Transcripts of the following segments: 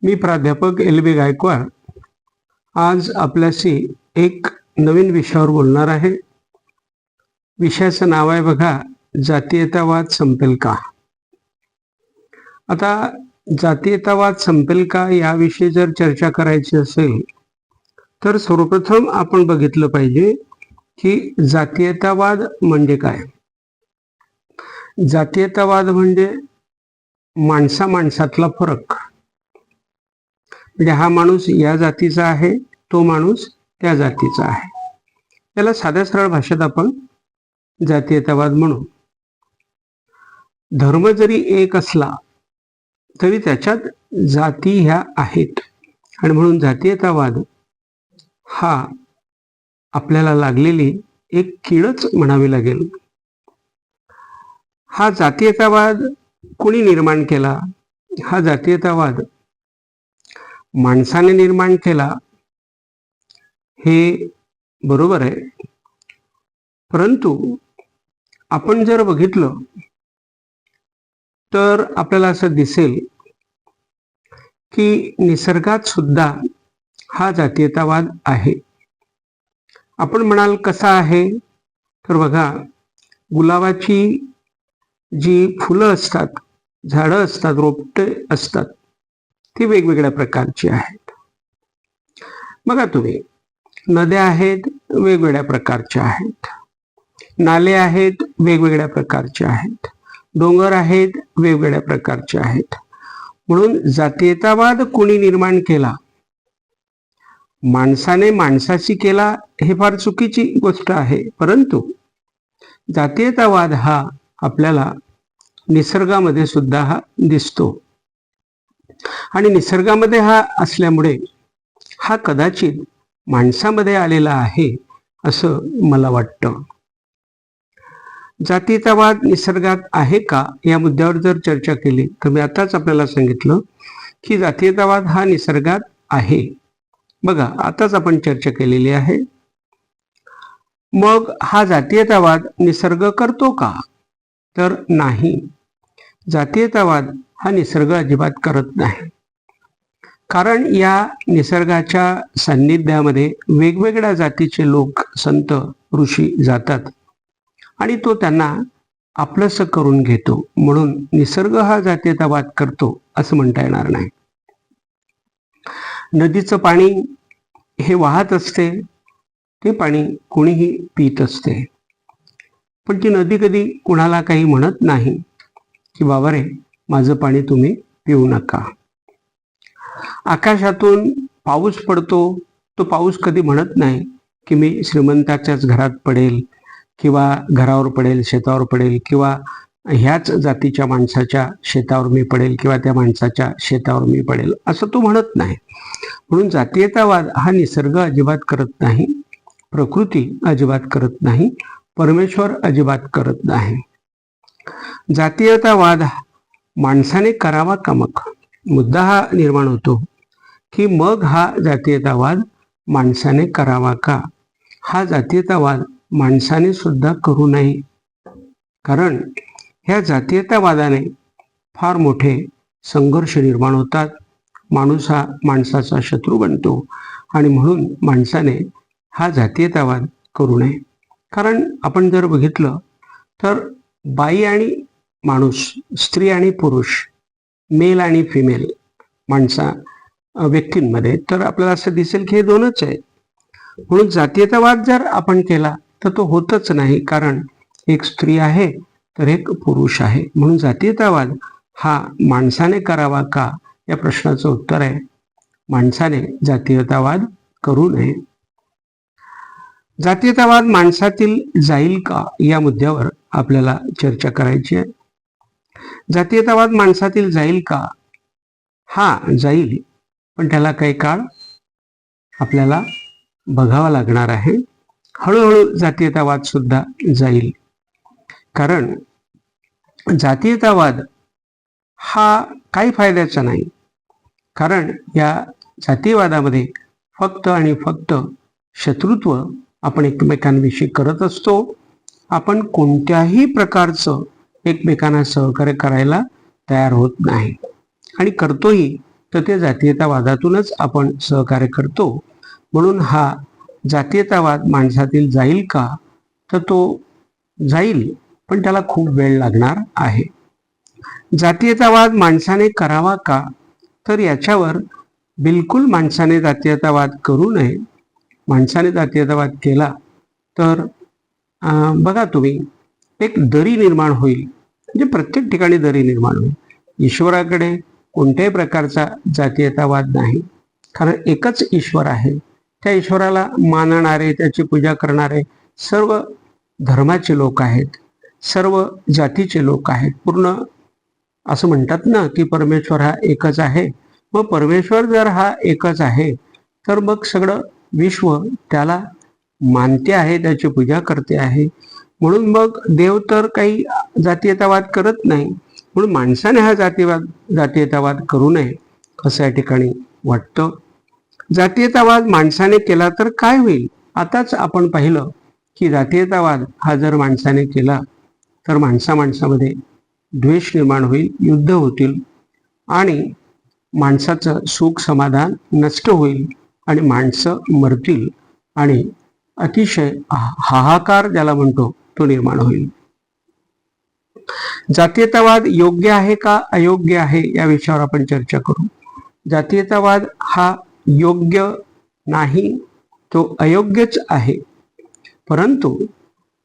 मी प्राध्यापक LB गायकवाड आज आपल्याशी एक नवीन विषयावर बोलणार आहे. विषयाचं नाव आहे बघा, जातीयतावाद संपेल का. आता जातीयतावाद संपेल का याविषयी जर चर्चा करायची असेल तर सर्वप्रथम आपण बघितलं पाहिजे की जातीयतावाद म्हणजे काय. जातीयतावाद म्हणजे माणसा माणसातला फरक. म्हणजे हा माणूस या जातीचा आहे, तो माणूस त्या जातीचा आहे. याला साध्या सरळ भाषेत आपण जातीयतावाद म्हणू. धर्म जरी एक असला तरी त्याच्यात जाती ह्या आहेत आणि म्हणून जातीयतावाद हा आपल्याला लागलेली एक कीडच म्हणावी लागेल. हा जातीयतावाद कोणी निर्माण केला? हा जातीयतावाद माणसाने निर्माण केला हे बरोबर आहे, परंतु आपण जर बघितलं तर आपल्याला असं दिसेल की निसर्गात सुद्धा हा जातीयतावाद आहे. आपण म्हणाल कसा आहे, तर बघा, गुलाबाची जी फुलं असतात, झाडं असतात, रोपटे असतात, ती वेगवेगळ्या प्रकारची आहेत. बघा तुम्ही, नद्या आहेत वेगवेगळ्या प्रकारच्या आहेत, नाले आहेत वेगवेगळ्या प्रकारचे आहेत, डोंगर आहेत वेगवेगळ्या प्रकारचे आहेत. म्हणून जातीयतावाद कोणी निर्माण केला? माणसाने माणसाशी केला हे फार चुकीची गोष्ट आहे, परंतु जातीयतावाद हा आपल्याला निसर्गामध्ये सुद्धा हा दिसतो आणि निसर्गामध्ये हा असल्यामुळे हा कदाचित माणसामध्ये आलेला आहे असं मला वाटतं. जातीयतावाद निसर्गात आहे का या मुद्द्यावर जर चर्चा केली तर मी आताच आपल्याला सांगितलं की जातीयतावाद हा निसर्गात आहे. बघा, आताच आपण चर्चा केलेली आहे. मग हा जातीयतावाद निसर्ग करतो का? तर नाही. जातीयतावाद हा निसर्ग अजिबात करत नाही, कारण या निसर्गाच्या सान्निध्यामध्ये वेगवेगळ्या जातीचे लोक, संत, ऋषी जातात आणि तो त्यांना आपलंसं करून घेतो. म्हणून निसर्ग हा जातीयतावाद करतो असं म्हणता येणार नाही. नदीचं पाणी हे वाहत असते, ते पाणी कोणीही पित असते, पण ती नदी कधी कुणाला काही म्हणत नाही की बाबा रे, माझं पाणी तुम्ही पिऊ नका. आकाशातून पाऊस पडतो, तो पाऊस कधी म्हणत नाही की मी श्रीमंताच्याच घरात पडेल किंवा घरावर पडेल, शेतावर पडेल, किंवा ह्याच जातीच्या माणसाच्या शेतावर मी पडेल किंवा त्या माणसाच्या शेतावर मी पडेल, असं तो म्हणत नाही. म्हणून जातीयतावाद हा निसर्ग अजिबात करत नाही, प्रकृती अजिबात करत नाही, परमेश्वर अजिबात करत नाही. जातीयतावाद माणसाने करावा का? मग मुद्दा हा निर्माण होतो की मग हा जातीयतावाद माणसाने करावा का? हा जातीयतावाद माणसाने सुद्धा करू नये, कारण ह्या जातीयतावादाने फार मोठे संघर्ष निर्माण होतात. माणूस हा माणसाचा शत्रू बनतो आणि म्हणून माणसाने हा जातीयतावाद करू नये. कारण आपण जर बघितलं तर बाई आणि माणूस, स्त्री आणि पुरुष, मेल आणि फिमेल माणसा व्यक्तींमध्ये तर आपल्याला असं दिसेल की हे दोनच आहे. म्हणून जातीयतावाद जर आपण केला तर तो होतच नाही, कारण एक स्त्री आहे तर एक पुरुष आहे. म्हणून जातीयतावाद हा माणसाने करावा का या प्रश्नाचं उत्तर आहे, माणसाने जातीयतावाद करू नये. जातीयतावाद माणसातील जाईल का या मुद्द्यावर आपल्याला चर्चा करायची आहे. जातीयतावाद माणसातील जाईल का? हा, जाईल, पण त्याला काही काळ आपल्याला बघावा लागणार आहे. हळूहळू जातीयतावाद सुद्धा जाईल, कारण जातीयतावाद हा काही फायद्याचा नाही. कारण या जातीयवादामध्ये फक्त आणि फक्त शत्रुत्व आपण एकमेकांविषयी करत असतो. आपण कोणत्याही प्रकारचं एकमेकांना सहकार्य करायला तयार होत नाही आणि करतोही तर ते जातीयतावादातूनच आपण सहकार्य करतो. म्हणून हा जातीयतावाद माणसातील जाईल का, तर तो जाईल, पण त्याला खूप वेळ लागणार आहे. जातीयतावाद माणसाने करावा का, तर याच्यावर बिलकुल माणसाने जातीयतावाद करू नये. माणसाने जातीयतावाद केला तर बघा तुम्ही, एक दरी निर्माण होईल, म्हणजे प्रत्येक ठिकाणी दरी निर्माण होईल. ईश्वराकडे कोणत्याही प्रकारचा जातीयतावाद नाही, कारण एकच ईश्वर आहे. त्या ईश्वराला मानणारे, त्याची पूजा करणारे सर्व धर्माचे लोक आहेत, सर्व जातीचे लोक आहेत. पूर्ण असं म्हणतात ना की परमेश्वर हा एकच आहे. मग परमेश्वर जर हा एकच आहे, तर मग सगळं विश्व त्याला मानते आहे, त्याची पूजा करते आहे. म्हणून मग देव तर काही जातीयतावाद करत नाही. म्हणून माणसाने हा जातीयतावाद करू नये असं या ठिकाणी वाटतं. जातीयतावाद माणसाने केला तर काय होईल? आताच आपण पाहिलं की जातीयतावाद हा जर माणसाने केला तर माणसामध्ये द्वेष निर्माण होईल, युद्ध होतील आणि माणसाचं सुख समाधान नष्ट होईल आणि माणसं मरतील आणि अतिशय हाहाकार ज्याला म्हणतो तो निर्माण होईल. जातीयतावाद योग्य आहे का अयोग्य आहे या विषयावर आपण चर्चा करू. जातीयतावाद हा योग्य नाही, तो अयोग्यच आहे. परंतु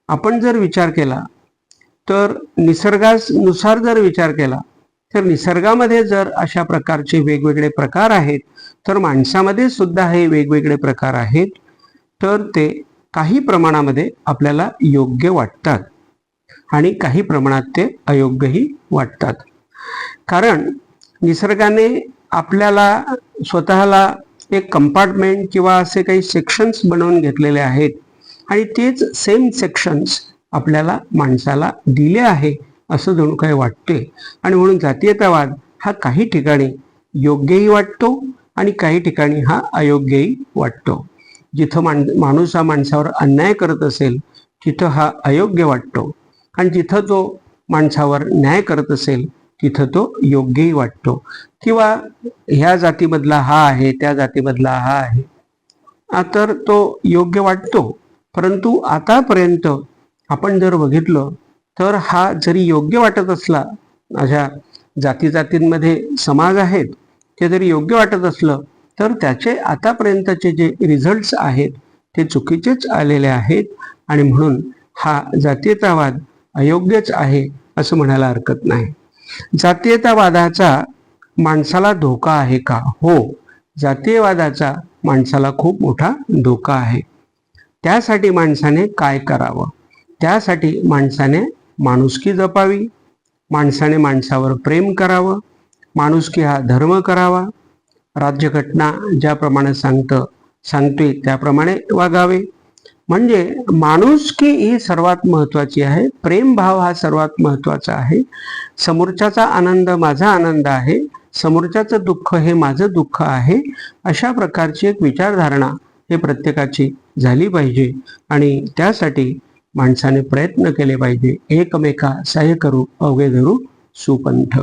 आपण जर विचार केला तर निसर्गानुसार जर विचार केला तर निसर्गामध्ये जर अशा प्रकारचे वेगवेगळे प्रकार आहेत, तर माणसामध्ये सुद्धा हे वेगवेगळे प्रकार आहेत. तर ते काही प्रमाणामध्ये आपल्याला योग्य वाटतात आणि काही प्रमाणात ते अयोग्यही वाटतात. कारण निसर्गाने आपल्याला स्वतःला एक कंपार्टमेंट किंवा असे काही सेक्शन्स बनवून घेतलेले आहेत आणि तेच सेम सेक्शन्स आपल्याला माणसाला दिले आहे असं जणू काही वाटते. आणि म्हणून जातीयतावाद हा काही ठिकाणी योग्यही वाटतो आणि काही ठिकाणी हा अयोग्यही वाटतो. जिथं माणूस हा माणसावर अन्याय करत असेल तिथं हा अयोग्य वाटतो आणि जिथं तो माणसावर न्याय करत असेल तिथं तो योग्यही वाटतो. किंवा ह्या जातीमधला हा आहे, त्या जातीमधला हा आहे, तर तो योग्य वाटतो. परंतु आतापर्यंत आपण जर बघितलं तर हा जरी योग्य वाटत असला, अशा जातींमध्ये समाज आहेत, ते जरी योग्य वाटत असलं तर त्याचे आतापर्यंतचे जे रिझल्ट्स आहेत ते चुकीचेच आलेले आहेत. आणि म्हणून हा जातीयतावाद अयोग्यच आहे असं म्हणायला हरकत नाही. जातीयतावादाचा माणसाला धोका आहे का? हो, जातीयवादाचा माणसाला खूप मोठा धोका आहे. त्यासाठी माणसाने काय करावं? त्यासाठी माणसाने माणुसकी जपावी, माणसाने माणसावर प्रेम करावं, माणुसकी हा धर्म करावा, राज्यघटना ज्याप्रमाणे सांगतोय त्याप्रमाणे वागावे. म्हणजे माणुसकी ही सर्वात महत्वाची आहे, प्रेमभाव हा सर्वात महत्वाचा आहे. समोरच्याचा आनंद माझा आनंद आहे, समोरच्याचं दुःख हे माझं दुःख आहे, अशा प्रकारची एक विचारधारणा हे प्रत्येकाची झाली पाहिजे. आणि त्यासाठी माणसाने प्रयत्न केले पाहिजे. एकमेका सहाय्य करू अवघे धरू सुपंथ.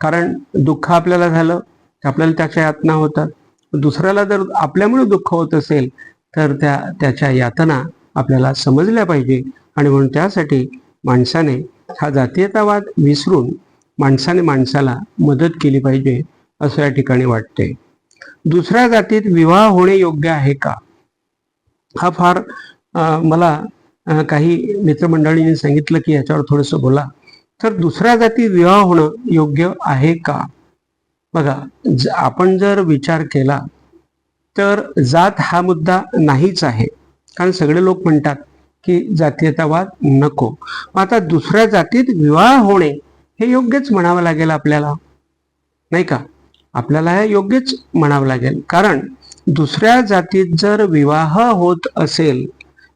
कारण दुःख आपल्याला झालं तर आपल्याला त्याच्या यातना होतात. दुसऱ्याला जर आपल्यामुळे दुःख होत असेल तर त्याच्या यातना आपल्याला समजल्या पाहिजे. आणि म्हणून त्यासाठी माणसाने हा जातीयतावाद विसरून माणसाने माणसाला मदत केली पाहिजे असं या ठिकाणी वाटते. दुसऱ्या जातीत विवाह होणे योग्य आहे का? हा फार मला काही मित्रमंडळींनी सांगितलं की याच्यावर थोडंसं बोला. तर दुसऱ्या जातीत विवाह होणं योग्य आहे का? बघा, आपण जर विचार केला तर जात हा मुद्दा नाहीच आहे. कारण सगळे लोक म्हणतात की जातीयतावाद नको. आता दुसऱ्या जातीत विवाह होणे हे योग्यच म्हणावं लागेल आपल्याला, नाही का? आपल्याला हे योग्यच म्हणावं लागेल. कारण दुसऱ्या जातीत जर विवाह होत असेल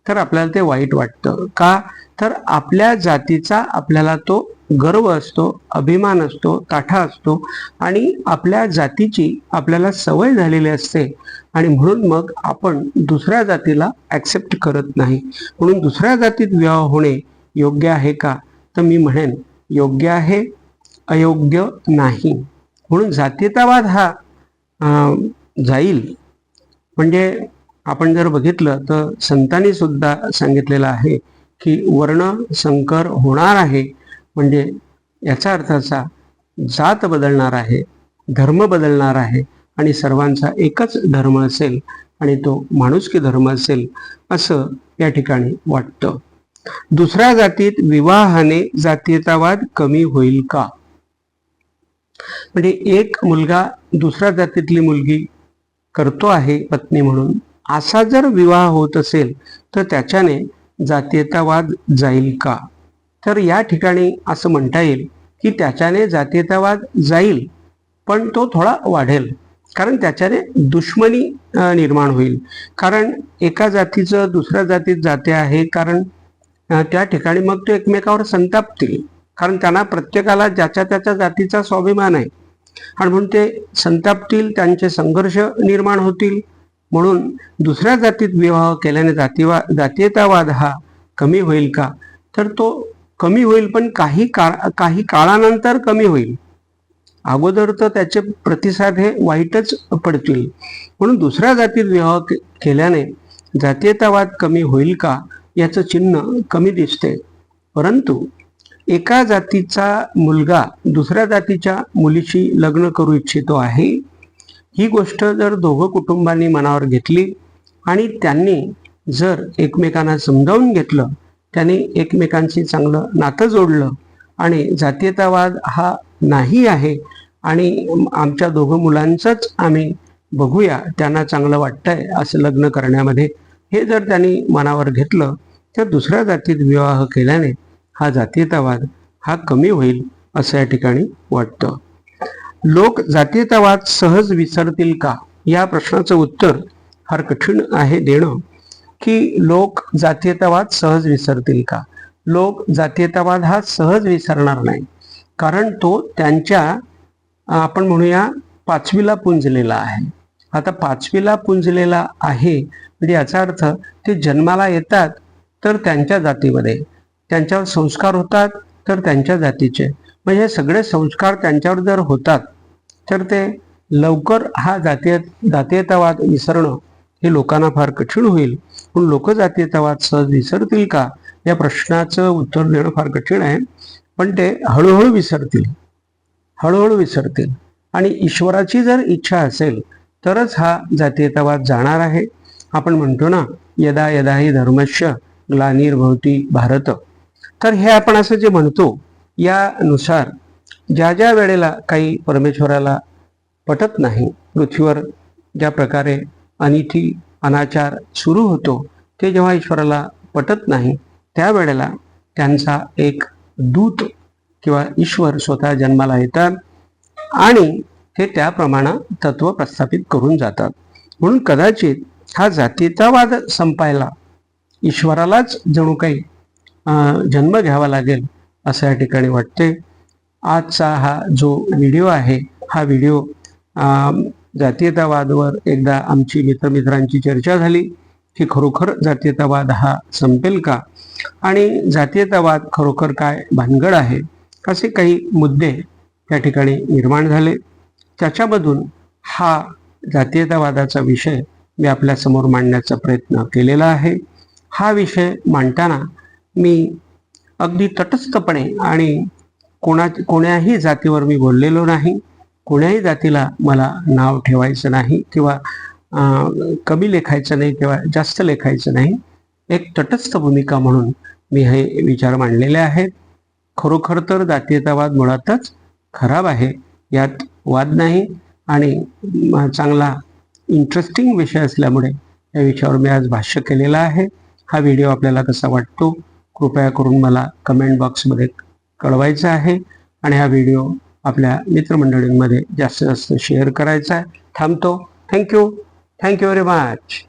तर आपल्याला ते वाईट वाटतं. का? तर आपल्या जातीचा आपल्याला तो गर्व असतो, अभिमान असतो, ताठा असतो आणि आपल्या जातीची आपल्याला सवय झालेली असते. आणि म्हणून मग आपण दुसऱ्या जातीला ॲक्सेप्ट करत नाही. म्हणून दुसऱ्या जातीत विवाह होणे योग्य आहे का? तर मी म्हणेन योग्य आहे, अयोग्य नाही. म्हणून जातीयतावाद हा जाईल. म्हणजे आपण जर बघितलं तर संतांनी सुद्धा सांगितलेलं आहे की वर्ण संकर होणार आहे. म्हणजे याचा अर्थ असा, जात बदलणार आहे, धर्म बदलणार आहे आणि सर्वांचा एकच धर्म असेल आणि तो माणुसकी धर्म असेल असं या ठिकाणी वाटतं. दुसऱ्या जातीत विवाहाने जातीयतावाद कमी होईल का? म्हणजे एक मुलगा दुसऱ्या जातीतली मुलगी करतो आहे पत्नी म्हणून, असा जर विवाह होत असेल तर त्याच्याने जातीयतावाद जाईल का? तर या ठिकाणी असं म्हणता येईल की त्याच्याने जातीयतावाद जाईल, पण तो थोडा वाढेल. कारण त्याच्याने दुश्मनी निर्माण होईल. कारण एका जातीचं दुसऱ्या जातीत जाते आहे, कारण त्या ठिकाणी मग तो एकमेकावर संतापतील. कारण त्यांना प्रत्येकाला ज्याच्या त्याच्या जातीचा स्वाभिमान आहे आणि म्हणून ते संतापतील, त्यांचे संघर्ष निर्माण होतील. म्हणून दुसऱ्या जातीत विवाह केल्याने जातीयतावाद हा कमी होईल का? तर तो कमी होईल, पण काही काळानंतर कमी होईल. अगोदर तर त्याचे प्रतिसाद हे वाईटच पडतील. म्हणून दुसऱ्या जातीत विवाह केल्याने जातीयतावाद कमी होईल का याचं चिन्ह कमी दिसते. परंतु एका जातीचा मुलगा दुसऱ्या जातीच्या मुलीशी लग्न करू इच्छितो आहे, ही गोष्ट जर दोघं कुटुंबांनी मनावर घेतली आणि त्यांनी जर एकमेकांना समजावून घेतलं, त्यांनी एकमेकांशी चांगलं नातं जोडलं आणि जातीयतावाद हा नाही आहे आणि आमच्या दोघं मुलांचंच आम्ही बघूया, त्यांना चांगलं वाटतंय असं लग्न करण्यामध्ये, हे जर त्यांनी मनावर घेतलं तर दुसऱ्या जातीत विवाह केल्याने हा जातीयतावाद हा कमी होईल असं या ठिकाणी वाटतं. लोक जातीयतावाद सहज विसरतील का? या प्रश्नाचं उत्तर फार कठीण आहे देणं, की लोक जातीयतावाद सहज विसरतील का? लोक जातीयतावाद हा सहज विसरणार नाही. कारण तो त्यांच्या आपण म्हणूया पाचवीला पुंजलेला आहे. आता पाचवीला पुंजलेला आहे म्हणजे याचा अर्थ ते जन्माला येतात तर त्यांच्या जातीमध्ये, त्यांच्यावर संस्कार होतात तर त्यांच्या जातीचे, म्हणजे हे सगळे संस्कार त्यांच्यावर जर होतात तर ते लवकर हा जातीयतावाद विसरणं हे लोकांना फार कठीण होईल. म्हणून लोक जातीयतावाद सहज विसरतील का या प्रश्नाचं उत्तर देणं फार कठीण आहे. पण ते हळूहळू विसरतील आणि ईश्वराची जर इच्छा असेल तरच हा जातीयतावाद जाणार आहे. आपण म्हणतो ना, यदा यदा हि धर्मस्य ग्लानिर्भवति भारत. तर हे आपण असं जे म्हणतो यानुसार ज्या ज्या वेळेला काही परमेश्वराला पटत नाही, पृथ्वीवर ज्या प्रकारे अनिती अनाचार सुरू होतो, ते जेव्हा ईश्वराला पटत नाही त्यावेळेला त्यांचा एक दूत किंवा ईश्वर स्वतः जन्माला येतात आणि ते त्याप्रमाणे तत्व प्रस्थापित करून जातात. म्हणून कदाचित हा जातीयतावाद संपायला ईश्वरालाच जणू काही जन्म घ्यावा लागेल असं या ठिकाणी वाटते. आजचा हा जो व्हिडिओ आहे, हा व्हिडिओ जातीयतावादावर एकदा आमची मित्रमित्रांची चर्चा झाली की खरोखर जातीयतावाद हा संपेल का आणि जातीयतावाद खरोखर काय भानगड आहे, असे काही मुद्दे या ठिकाणी निर्माण झाले. त्याच्यामधून हा जातीयतावादाचा विषय मी आपल्यासमोर मांडण्याचा प्रयत्न केलेला आहे. हा विषय मांडताना मी अगदी तटस्थपणे आणि कोण्याही जातीवर मी बोललेलो नाही. कोण्याही जातीला मला नाव ठेवायचं नाही किंवा कमी लेखायचं नाही किंवा जास्त लेखायचं नाही. एक तटस्थ भूमिका म्हणून मी हे विचार मांडलेले आहेत. खरोखर तर जातीयतावाद मुळातच खराब आहे, यात वाद नाही आणि चांगला इंटरेस्टिंग विषय असल्यामुळे या विषयावर मी आज भाष्य केलेलं आहे. हा व्हिडिओ आपल्याला कसा वाटतो कृपया करून मला कमेंट बॉक्समध्ये कळवायचं आहे आणि हा व्हिडिओ आपल्या मित्रमंडळींमध्ये जास्तीत जास्त शेअर करायचा आहे. थांबतो. Thank you very much.